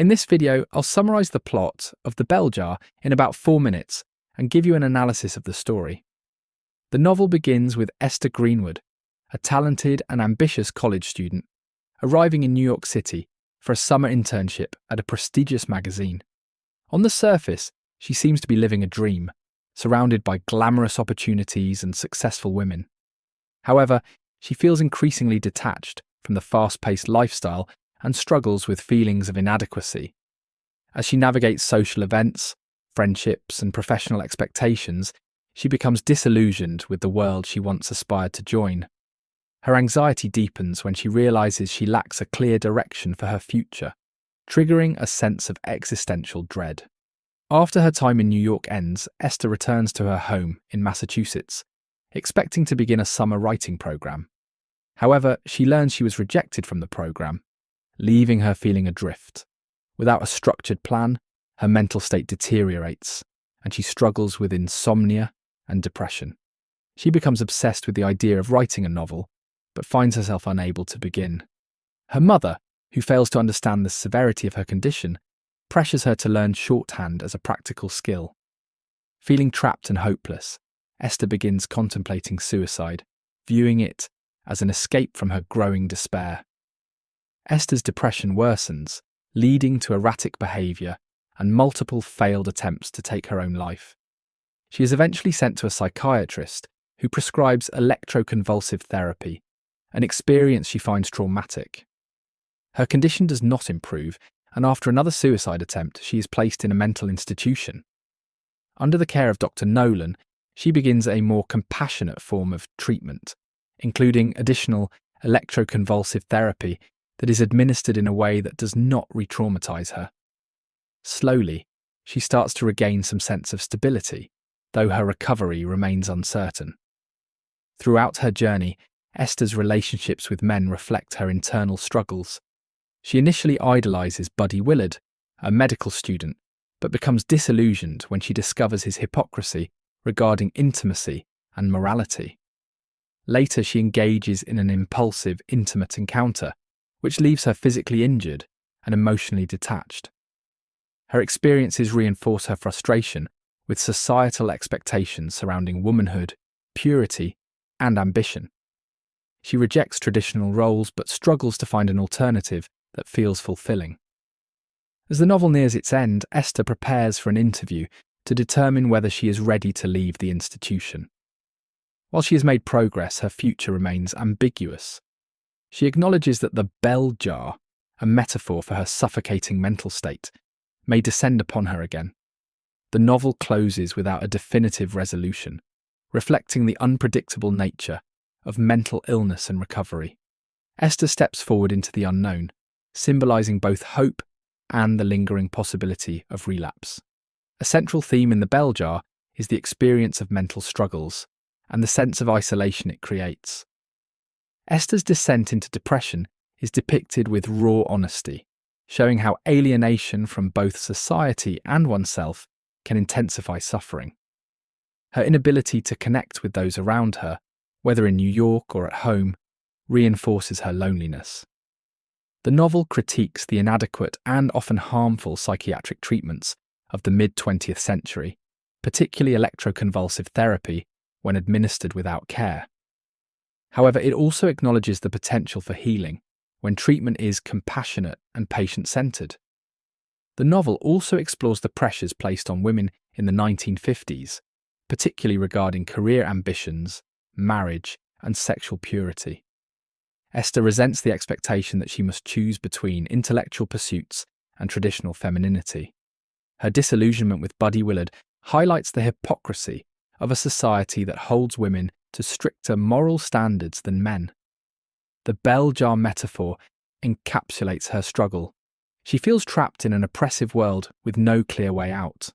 In this video, I'll summarize the plot of The Bell Jar in about 4 minutes and give you an analysis of the story. The novel begins with Esther Greenwood, a talented and ambitious college student, arriving in New York City for a summer internship at a prestigious magazine. On the surface, she seems to be living a dream, surrounded by glamorous opportunities and successful women. However, she feels increasingly detached from the fast-paced lifestyle and struggles with feelings of inadequacy. As she navigates social events, friendships, and professional expectations, she becomes disillusioned with the world she once aspired to join. Her anxiety deepens when she realizes she lacks a clear direction for her future, triggering a sense of existential dread. After her time in New York ends, Esther returns to her home in Massachusetts, expecting to begin a summer writing program. However, she learns she was rejected from the program, leaving her feeling adrift. Without a structured plan, her mental state deteriorates, and she struggles with insomnia and depression. She becomes obsessed with the idea of writing a novel, but finds herself unable to begin. Her mother, who fails to understand the severity of her condition, pressures her to learn shorthand as a practical skill. Feeling trapped and hopeless, Esther begins contemplating suicide, viewing it as an escape from her growing despair. Esther's depression worsens, leading to erratic behaviour and multiple failed attempts to take her own life. She is eventually sent to a psychiatrist who prescribes electroconvulsive therapy, an experience she finds traumatic. Her condition does not improve, and after another suicide attempt, she is placed in a mental institution. Under the care of Dr. Nolan, she begins a more compassionate form of treatment, including additional electroconvulsive therapy that is administered in a way that does not re-traumatize her. Slowly, she starts to regain some sense of stability, though her recovery remains uncertain. Throughout her journey, Esther's relationships with men reflect her internal struggles. She initially idolizes Buddy Willard, a medical student, but becomes disillusioned when she discovers his hypocrisy regarding intimacy and morality. Later, she engages in an impulsive, intimate encounter, which leaves her physically injured and emotionally detached. Her experiences reinforce her frustration with societal expectations surrounding womanhood, purity, and ambition. She rejects traditional roles but struggles to find an alternative that feels fulfilling. As the novel nears its end, Esther prepares for an interview to determine whether she is ready to leave the institution. While she has made progress, her future remains ambiguous. She acknowledges that the bell jar, a metaphor for her suffocating mental state, may descend upon her again. The novel closes without a definitive resolution, reflecting the unpredictable nature of mental illness and recovery. Esther steps forward into the unknown, symbolizing both hope and the lingering possibility of relapse. A central theme in The Bell Jar is the experience of mental struggles and the sense of isolation it creates. Esther's descent into depression is depicted with raw honesty, showing how alienation from both society and oneself can intensify suffering. Her inability to connect with those around her, whether in New York or at home, reinforces her loneliness. The novel critiques the inadequate and often harmful psychiatric treatments of the mid-20th century, particularly electroconvulsive therapy when administered without care. However, it also acknowledges the potential for healing when treatment is compassionate and patient-centered. The novel also explores the pressures placed on women in the 1950s, particularly regarding career ambitions, marriage, and sexual purity. Esther resents the expectation that she must choose between intellectual pursuits and traditional femininity. Her disillusionment with Buddy Willard highlights the hypocrisy of a society that holds women to stricter moral standards than men. The bell jar metaphor encapsulates her struggle. She feels trapped in an oppressive world with no clear way out.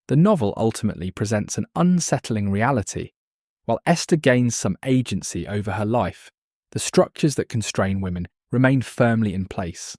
The novel ultimately presents an unsettling reality. While Esther gains some agency over her life, the structures that constrain women remain firmly in place.